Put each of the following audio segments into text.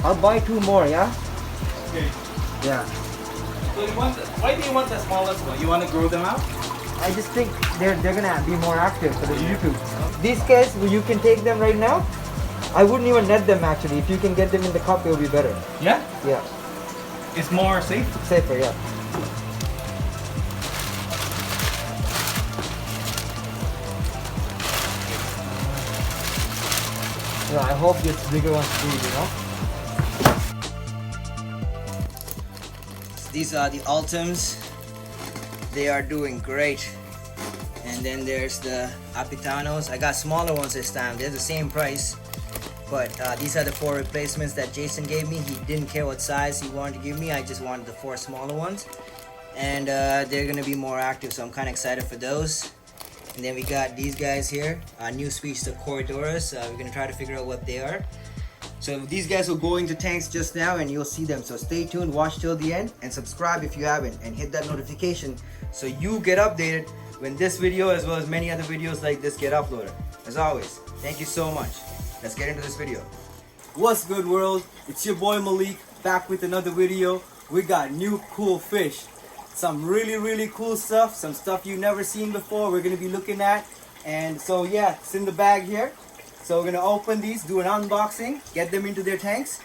I'll buy 2 more, yeah? Okay. Yeah. So why do you want the smallest one? You want to grow them out? I just think they're gonna be more active for the YouTube. These guys, you can take them right now. I wouldn't even net them actually. If you can get them in the cup, it'll be better. Yeah? Yeah. It's more safe. Safer, yeah. Yeah, I hope this bigger one's free, you know? These are the Ultims. They are doing great. And then there's the Apitanos. I got smaller ones this time. They're the same price. But these are the 4 replacements that Jason gave me. He didn't care what size he wanted to give me. I just wanted the 4 smaller ones. And they're going to be more active, so I'm kind of excited for those. And then we got these guys here. New species of Corydoras. We're going to try to figure out what they are. So these guys will go into tanks just now and you'll see them. So stay tuned, watch till the end, and subscribe if you haven't. And hit that notification so you get updated when this video as well as many other videos like this get uploaded. As always, thank you so much. Let's get into this video. What's good, world? It's your boy Malik back with another video. We got new cool fish. Some really cool stuff. Some stuff you've never seen before we're going to be looking at. And so yeah, it's in the bag here. So we're going to open these, do an unboxing, get them into their tanks.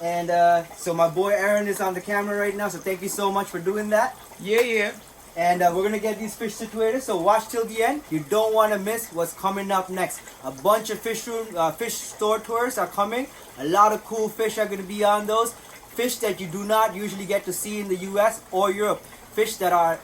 And so my boy Aaron is on the camera right now. So thank you so much for doing that. Yeah. And we're gonna get these fish situated, so watch till the end. You don't want to miss what's coming up next. A bunch of fish store tours are coming. A lot of cool fish are gonna be on those. Fish that you do not usually get to see in the US or Europe. Fish that are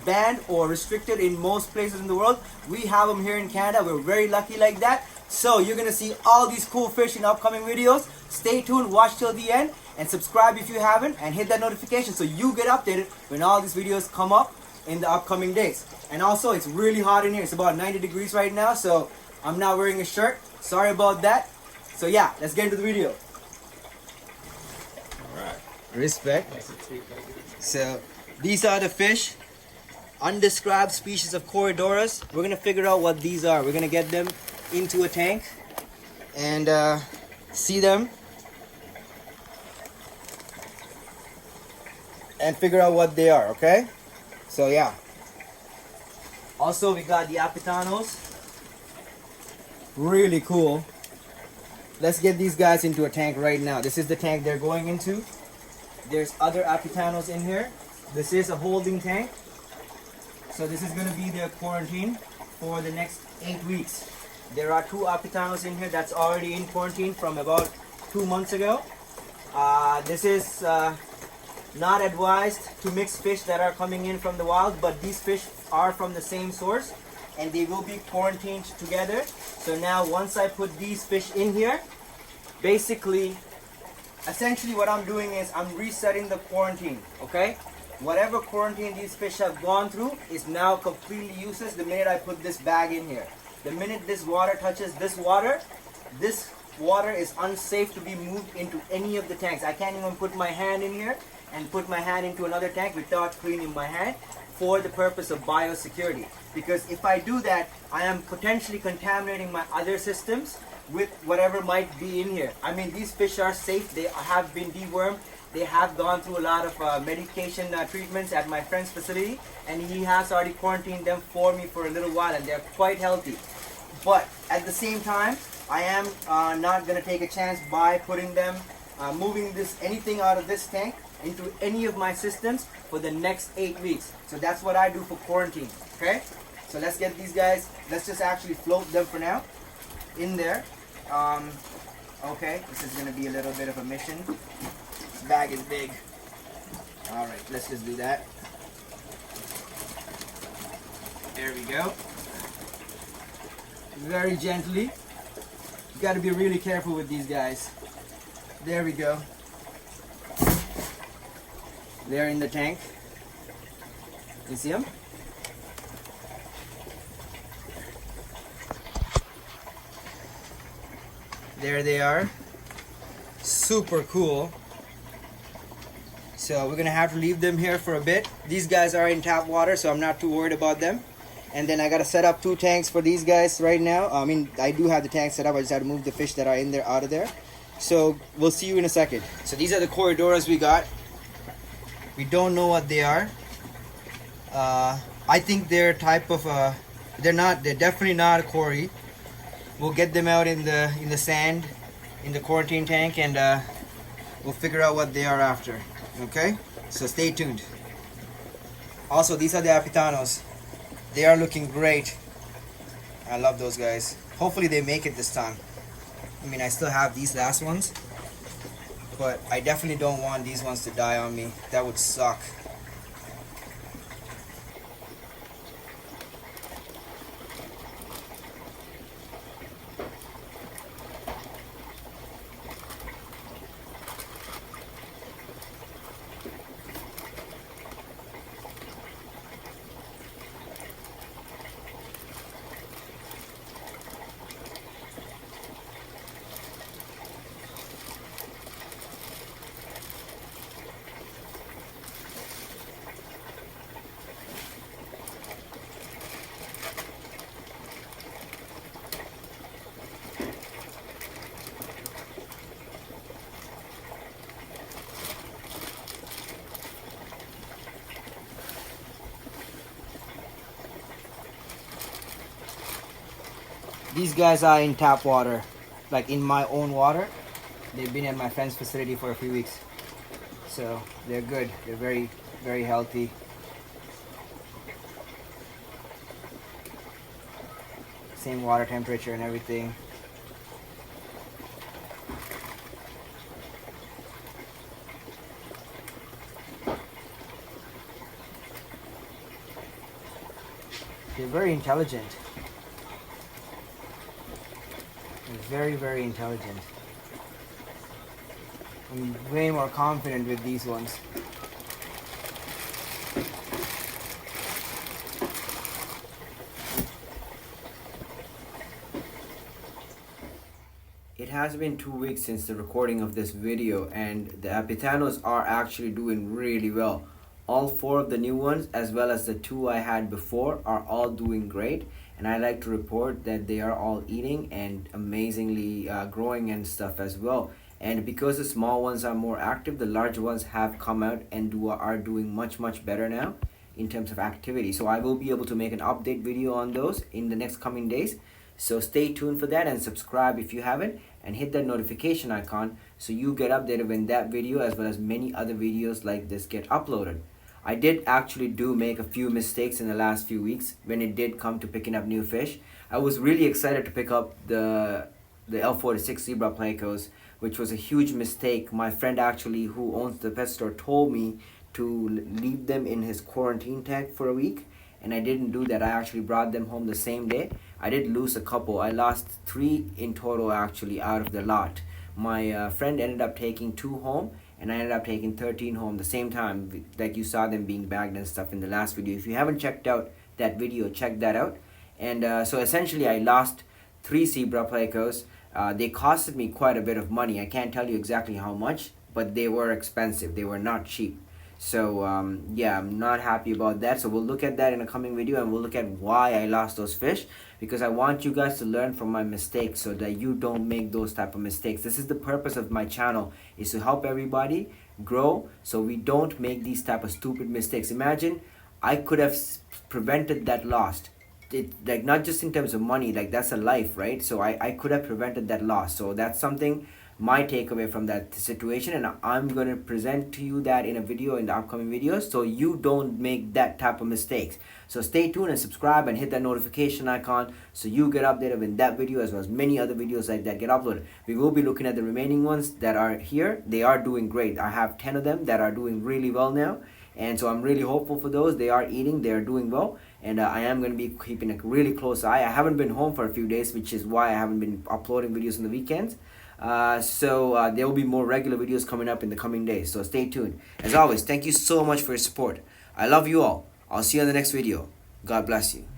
banned or restricted in most places in the world. We have them here in Canada. We're very lucky like that. So you're gonna see all these cool fish in upcoming videos. Stay tuned, watch till the end, and subscribe if you haven't, and hit that notification so you get updated when all these videos come up in the upcoming days. And also, it's really hot in here. It's about 90 degrees right now, so I'm not wearing a shirt. Sorry about that. So yeah, let's get into the video. Alright. Respect. So these are the fish. Undescribed species of Corydoras. We're gonna figure out what these are. We're gonna get them into a tank and see them and figure out what they are, okay? So yeah. Also, we got the Apitanos. Really cool. Let's get these guys into a tank right now. This is the tank they're going into. There's other Apitanos in here. This is a holding tank. So this is going to be their quarantine for the next 8 weeks. There are 2 Apitanos in here that's already in quarantine from about 2 months ago. This is not advised to mix fish that are coming in from the wild, but these fish are from the same source and they will be quarantined together. So now once I put these fish in here, essentially what I'm doing is I'm resetting the quarantine, okay? Whatever quarantine these fish have gone through is now completely useless the minute I put this bag in here. The minute this water touches this water is unsafe to be moved into any of the tanks. I can't even put my hand in here and put my hand into another tank without cleaning my hand for the purpose of biosecurity. Because if I do that, I am potentially contaminating my other systems with whatever might be in here. I mean, these fish are safe. They have been dewormed. They have gone through a lot of medication treatments at my friend's facility, and he has already quarantined them for me for a little while, and they're quite healthy. But at the same time, I am not going to take a chance by putting them, moving anything out of this tank into any of my systems for the next 8 weeks. So that's what I do for quarantine, okay? So let's get these guys, let's just actually float them for now in there. Okay, this is going to be a little bit of a mission. This bag is big. Alright, let's just do that. There we go. Very gently. You got to be really careful with these guys. There we go. They're in the tank. You see them? There they are. Super cool. So we're gonna have to leave them here for a bit. These guys are in tap water, so I'm not too worried about them. And then I gotta set up 2 tanks for these guys right now. I mean, I do have the tank set up. I just have to move the fish that are in there out of there. So we'll see you in a second. So these are the Corydoras we got. We don't know what they are. I think they're type of they're definitely not a Cory. We'll get them out in the sand in the quarantine tank, and we'll figure out what they are after. Okay, so stay tuned. Also, these are the Apitanos. They are looking great. I love those guys. Hopefully they make it this time. I mean, I still have these last ones, but I definitely don't want these ones to die on me. That would suck. These guys are in tap water, like in my own water. They've been at my friend's facility for a few weeks. So they're good. They're very, very healthy. Same water temperature and everything. They're very intelligent. Very, very intelligent. I'm way more confident with these ones. It has been 2 weeks since the recording of this video, and the Apitanos are actually doing really well. All 4 of the new ones, as well as the 2 I had before, are all doing great. And I like to report that they are all eating and amazingly growing and stuff as well. And because the small ones are more active, the large ones have come out and are doing much better now in terms of activity. So I will be able to make an update video on those in the next coming days. So stay tuned for that, and subscribe if you haven't, and hit that notification icon so you get updated when that video as well as many other videos like this get uploaded. I did actually make a few mistakes in the last few weeks when it did come to picking up new fish. I was really excited to pick up the L46 zebra plecos, which was a huge mistake. My friend actually, who owns the pet store, told me to leave them in his quarantine tank for a week, and I didn't do that. I actually brought them home the same day. I did lose a couple. I lost 3 in total actually out of the lot. My friend ended up taking 2 home, and I ended up taking 13 home the same time, like you saw them being bagged and stuff in the last video. If you haven't checked out that video, check that out. And so essentially I lost 3 zebra plecos. They costed me quite a bit of money. I can't tell you exactly how much, but they were expensive. They were not cheap. So yeah, I'm not happy about that. So we'll look at that in a coming video, and we'll look at why I lost those fish, because I want you guys to learn from my mistakes so that you don't make those type of mistakes. This is the purpose of my channel, is to help everybody grow so we don't make these type of stupid mistakes. Imagine I could have prevented that loss. Like, not just in terms of money, like that's a life, right? So I could have prevented that loss. So that's something, my takeaway from that situation, and I'm going to present to you that in a video in the upcoming videos so you don't make that type of mistakes. So stay tuned and subscribe and hit that notification icon so you get updated when that video as well as many other videos like that get uploaded. We will be looking at the remaining ones that are here. They are doing great. I have 10 of them that are doing really well now, and so I'm really hopeful for those. They are eating, they are doing well, and I am going to be keeping a really close eye. I haven't been home for a few days, which is why I haven't been uploading videos on the weekends. So there will be more regular videos coming up in the coming days, so stay tuned. As always, thank you so much for your support. I love you all. I'll see you on the next video. God bless you.